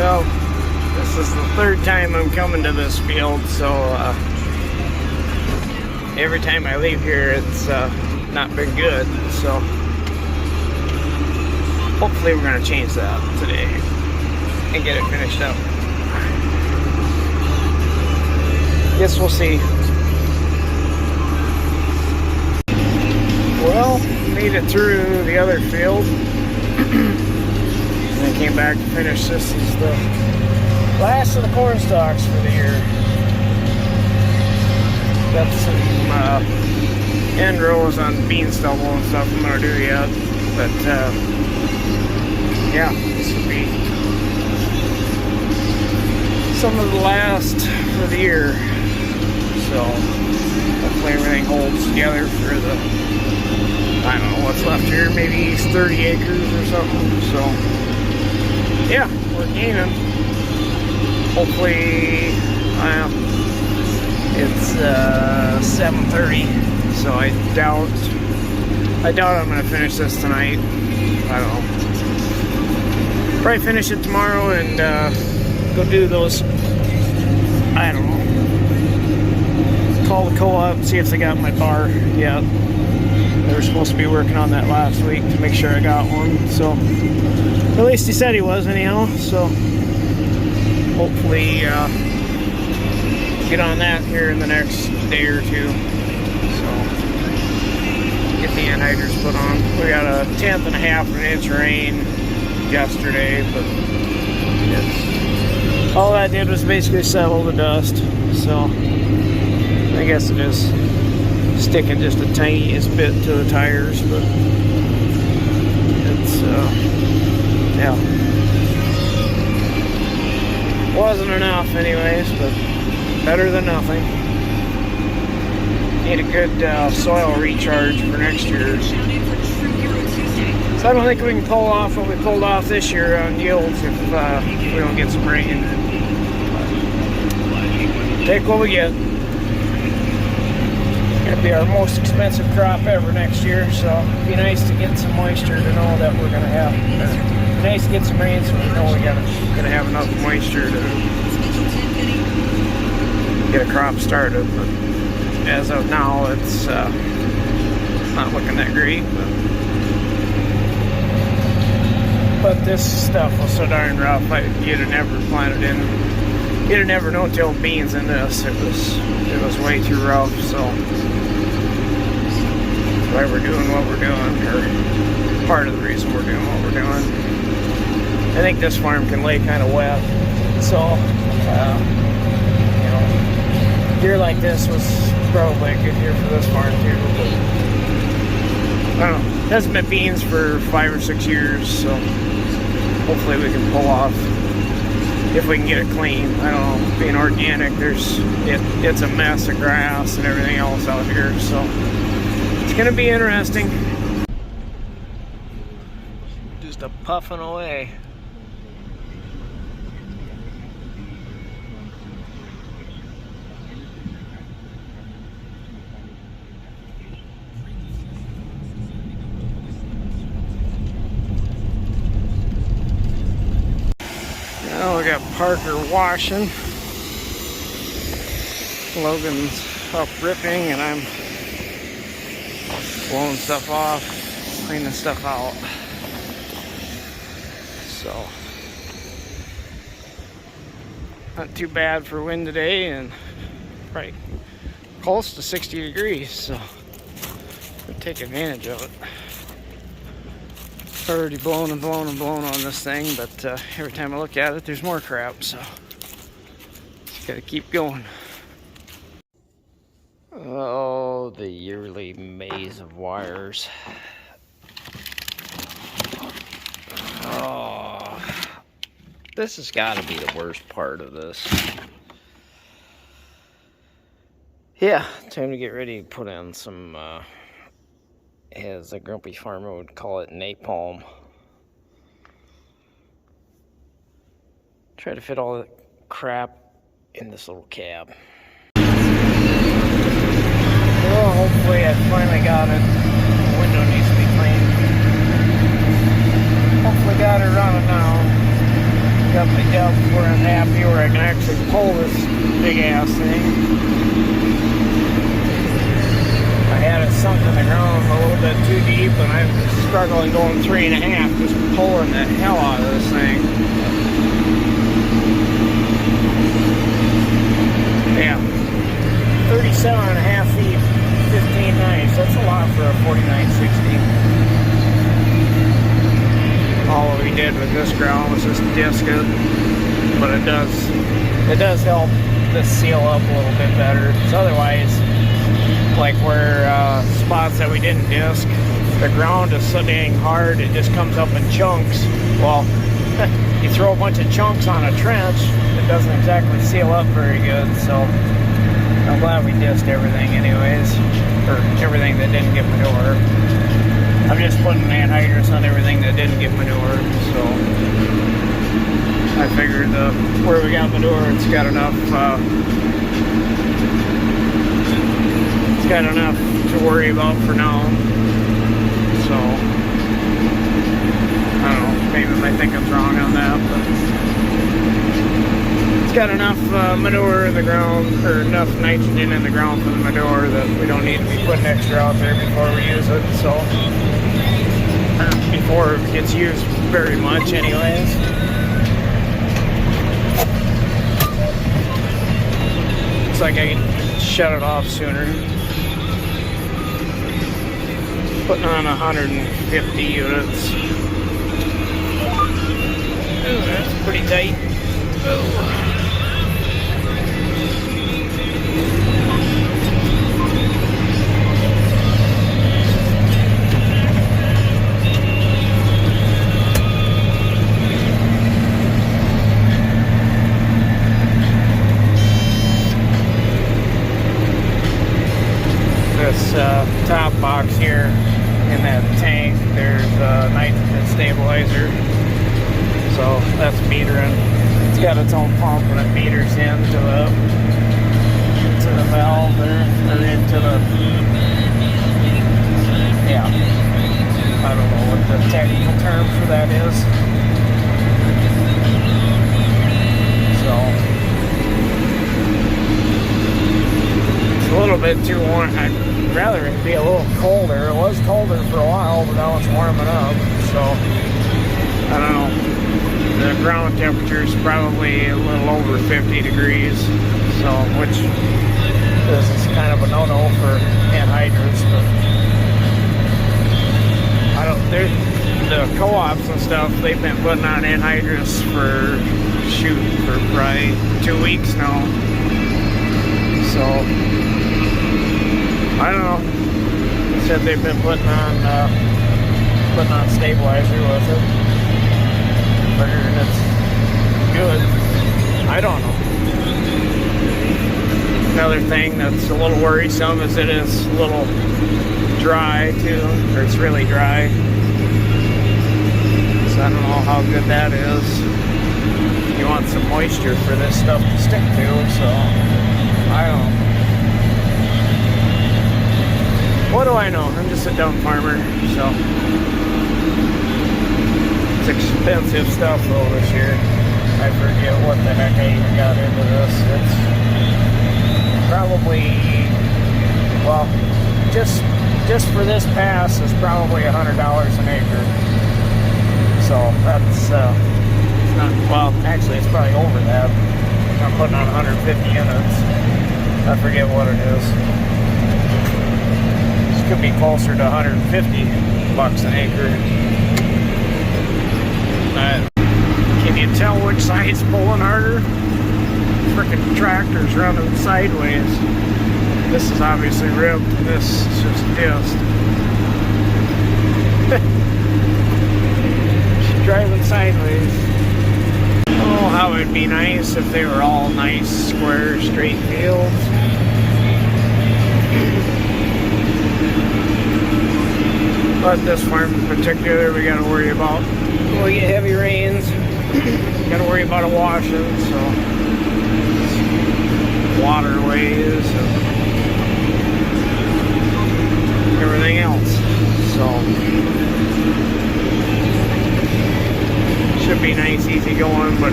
Well, this is the third time I'm coming to this field, so every time I leave here it's not been good, so hopefully we're going to change that today and get it finished up. Guess we'll see. Well, made it through the other field and then came back to finish. This is the last of the corn stalks for the year. Got some end rows on bean stubble and stuff I'm gonna do yet, but yeah, this will be some of the last for the year. So hopefully everything holds together for the, I don't know what's left here, maybe 30 acres or something. So yeah, we're gaining. Hopefully, it's 7:30, so I doubt I'm gonna finish this tonight. I don't know. Probably finish it tomorrow and go do those. I don't know. Call the co-op, see if they got my bar yet. They were supposed to be working on that last week to make sure I got one. So at least he said he was anyhow. So hopefully get on that here in the next day or two. So get the anhydrous put on. We got a 1/10 of an inch of rain yesterday, but it's, all that did was basically settle the dust. So I guess it is sticking just the tiniest bit to the tires, but it's yeah, wasn't enough anyways, but better than nothing. Need a good soil recharge for next year. So I don't think we can pull off what we pulled off this year on yields if we don't get some rain. Take what we get. It'll be our most expensive crop ever next year, so it'd be nice to get some moisture to know that we're gonna have. It'd be nice to get some rain so we know we're gonna have enough moisture to get a crop started. But as of now, it's not looking that great. But this stuff was so darn rough, you'd have never planted in. You'd have never known till beans in this. It was way too rough. So that's why we're doing what we're doing, or part of the reason we're doing what we're doing. I think this farm can lay kind of wet, so you know, year like this was probably a good year for this farm too. But I don't know. It hasn't been beans for 5 or 6 years, so hopefully we can pull off. If we can get it clean. I don't know, being organic, it's a mess of grass and everything else out here, so it's gonna be interesting. Just a puffing away. Now we got Parker washing. Logan's up ripping and I'm blowing stuff off, cleaning stuff out. So not too bad for wind today and probably close to 60 degrees, so we'll take advantage of it. Already blown and blown and blown on this thing, but every time I look at it there's more crap, so just gotta keep going. Oh, the yearly maze of wires. Oh, this has got to be the worst part of this. Yeah, time to get ready to put in some as a grumpy farmer would call it, napalm. Try to fit all the crap in this little cab. Well, hopefully I finally got it. The window needs to be cleaned. Hopefully got it running now. got my depth where I'm happy, where I can actually pull this big ass thing. I had it sunk in the ground a little bit too deep, and I'm struggling going 3.5, just pulling the hell out of this thing. Yeah, 37.5 feet, 15 knives. That's a lot for a 4960. All we did with this ground was just disc it, but it does help this seal up a little bit better. Because otherwise, like where spots that we didn't disc, the ground is so dang hard, it just comes up in chunks. Well, you throw a bunch of chunks on a trench, it doesn't exactly seal up very good. So I'm glad we disced everything anyways, or everything that didn't get manure. I'm just putting anhydrous on everything that didn't get manure, so I figured where we got manure, it's got enough to worry about for now. So I don't know, maybe my thinking's wrong on that, but it's got enough manure in the ground, or enough nitrogen in the ground for the manure that we don't need to be putting extra out there before we use it. So before it gets used very much anyways. Looks like I can shut it off sooner. Putting on 150 units. Ooh, that's pretty tight. Ooh. This top box here in that tank, there's a nitrogen stabilizer, so that's metering. It's got its own pump and it meters into the valve there, or into the, yeah, I don't know what the technical term for that is. So a little bit too warm. I'd rather it be a little colder. It was colder for a while, but now it's warming up. So I don't know. The ground temperature is probably a little over 50 degrees. So which this is kind of a no-no for anhydrous, but I don't. The co-ops and stuff, they've been putting on anhydrous for probably 2 weeks now. So I don't know. They said they've been putting on stabilizer with it. Figuring it's good. I don't know. Another thing that's a little worrisome is it is a little dry too, or it's really dry. So I don't know how good that is. You want some moisture for this stuff to stick to, so I don't know. What do I know? I'm just a dumb farmer, so it's expensive stuff though this year. I forget what the heck I even got into this. It's probably, well, just for this pass is probably $100 an acre. So that's it's not, well, actually it's probably over that. I'm putting on 150 units. I forget what it is. Could be closer to $150 an acre. Can you tell which side's pulling harder? Frickin' tractor's running sideways. This is obviously ripped. This is just disc. She's driving sideways. Oh, how it'd be nice if they were all nice, square, straight fields. But this farm in particular, we got to worry about. When we get heavy rains, got to worry about it washing, so waterways and everything else. So should be nice, easy going, but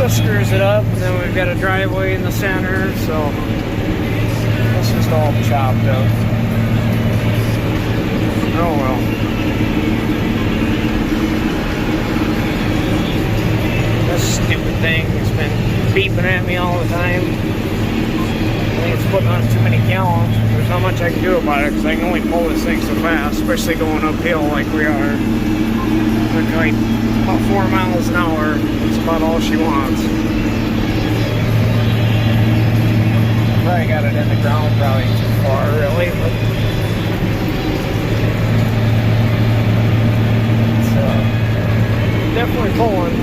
this screws it up. And then we've got a driveway in the center, so it's just all chopped up. Oh well. This stupid thing has been beeping at me all the time. I think it's putting on too many gallons. There's not much I can do about it because I can only pull this thing so fast, especially going uphill like we are. Like about 4 miles an hour. That's about all she wants. Probably got it in the ground, probably too far, really. But it's definitely pulling.